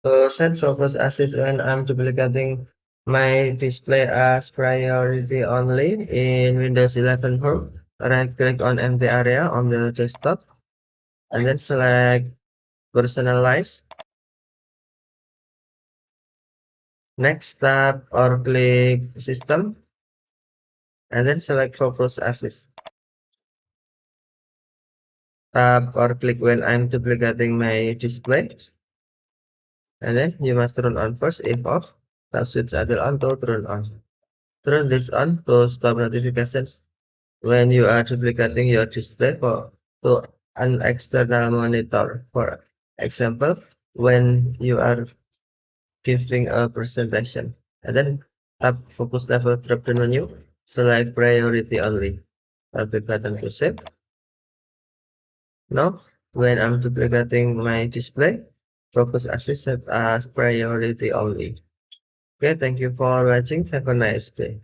So set focus assist when I'm duplicating my display as priority only in Windows 11 Home. Right click on empty area on the desktop and then select personalize. Next tab or click system and then select focus assist. Tab or click when I'm duplicating my display. And then you must turn on first if off. Tap switch either on to turn on. Turn this on to stop notifications when you are duplicating your display to an external monitor. For example, when you are giving a presentation. And then tap focus level drop down menu. Select priority only. Tap the button to save. Now, when I'm duplicating my display, focus assist set as priority only. Okay, thank you for watching. Have a nice day.